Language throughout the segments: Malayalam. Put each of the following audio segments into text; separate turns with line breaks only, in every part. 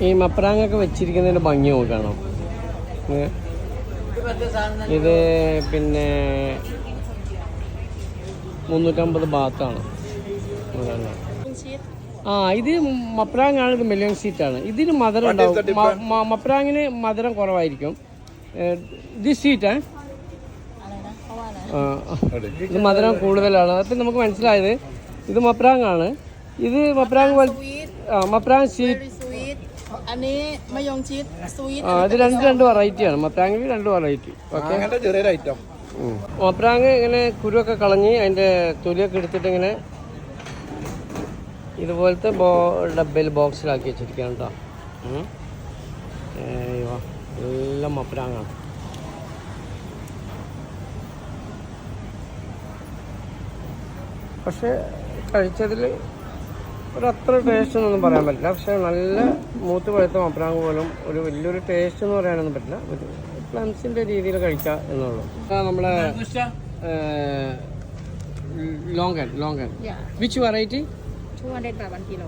ഈ മപ്രാങ്ങൊക്കെ വെച്ചിരിക്കുന്നതിൻ്റെ ഭംഗി നോക്കണം. ഇത് പിന്നെ 350 ബാത്താണ്. ഇത് മപ്രാങ്ങാണ്. ഇത് മില്യൺ സീറ്റാണ്. ഇതിന് മധുരം ഉണ്ടാവും. മപ്രാങ്ങിന് മധുരം കുറവായിരിക്കും. ഇത് സ്വീറ്റ് ഇത് മധുരം കൂടുതലാണ്. അപ്പം നമുക്ക് മനസ്സിലായത് ഇത് മപ്രാങ്ങാണ്. ഇത് മപ്രാങ് മപ്രാങ് സ്വീറ്റ്. ഇത് രണ്ട് വെറൈറ്റിയാണ്. മപ്രാങ്ങിൽ 2 വെറൈറ്റി. ഓക്കെ. മപ്രാങ് ഇങ്ങനെ കുരുവൊക്കെ കളഞ്ഞ് അതിൻ്റെ തൊലിയൊക്കെ എടുത്തിട്ട് ഇങ്ങനെ ഇതുപോലത്തെ ഡബ്ബയിൽ ബോക്സിലാക്കി വെച്ചിരിക്കുകയാണ് കേട്ടോ. എല്ലാം മപ്രാങ്ങാണ്. പക്ഷെ കഴിച്ചതിൽ ഒരത്ര ടേസ്റ്റ് എന്നൊന്നും പറയാൻ പറ്റില്ല. പക്ഷെ നല്ല മൂത്ത് പഴുത്ത മപ്രാങ് പോലും ഒരു വലിയൊരു ടേസ്റ്റ് എന്ന് പറയാനൊന്നും പറ്റില്ല. ഒരു പ്ലംസിൻ്റെ രീതിയിൽ കഴിക്കുക എന്നുള്ളൂ. നമ്മളെ longan which variety?
200 baht 1 kilo.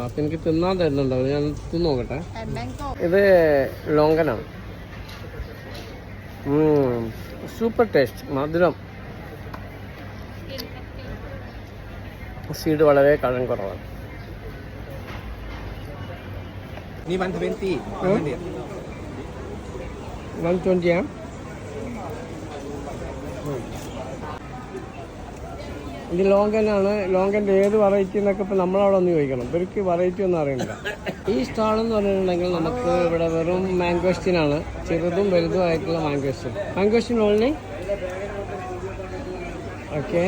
അപ്പം എനിക്ക് തിന്നാൻ തരുന്നുണ്ടാവും. ഞാൻ തിന്നു നോക്കട്ടെ. ഇത് ലോങ്കനാണ്. Super taste. മധുരം. സീഡ് വളരെ കഴം കുറവാണ്. 120 ഇത് ലോങ്കനാണ്. ലോങ്കൻ്റെ ഏത് വെറൈറ്റി എന്നൊക്കെ ഇപ്പം നമ്മളവിടെ ഒന്ന് ചോദിക്കണം. ഇവർക്ക് വെറൈറ്റി ഒന്നും അറിയില്ല. ഈ സ്റ്റാളെന്ന് പറഞ്ഞിട്ടുണ്ടെങ്കിൽ നമുക്ക് ഇവിടെ വെറും മാംഗോസ്റ്റിനാണ്. ചെറുതും വലുതും ആയിട്ടുള്ള മാംഗോസ്റ്റിൻ. Mangosteen only. ഓക്കെ.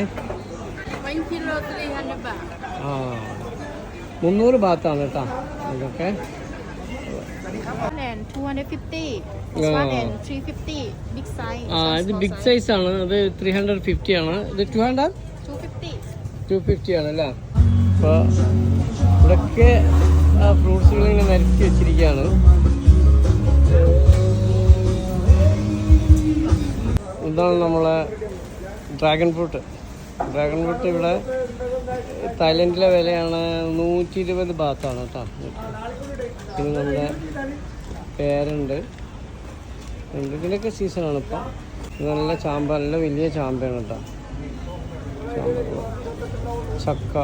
300 ബാത്താണ് കേട്ടോ ഇതൊക്കെ.
250.
ഇത് ബിഗ് സൈസ് ആണ്. അത് 350 ആണ്. ഇത് 250 ആണല്ലേ. അപ്പോൾ ഇവിടെയൊക്കെ ഫ്രൂട്ട്സുകൾ ഇങ്ങനെ നിരത്തി വെച്ചിരിക്കുകയാണ്. ഇതാണ് നമ്മളെ ഡ്രാഗൺ ഫ്രൂട്ട്. ഇവിടെ തായ്ലൻഡിലെ വിലയാണ് 120 ബാത്താണ് കേട്ടോ. പിന്നെ നമ്മുടെ പേരുണ്ട്. ഇതിൻ്റെയൊക്കെ സീസണാണ് ഇപ്പം. നല്ല ചാമ്പ, നല്ല വലിയ ചാമ്പയാണ് കേട്ടോ. ചക്ക.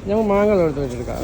ഞാൻ മാങ്ങ എടുത്ത് വെച്ചെടുക്കാം.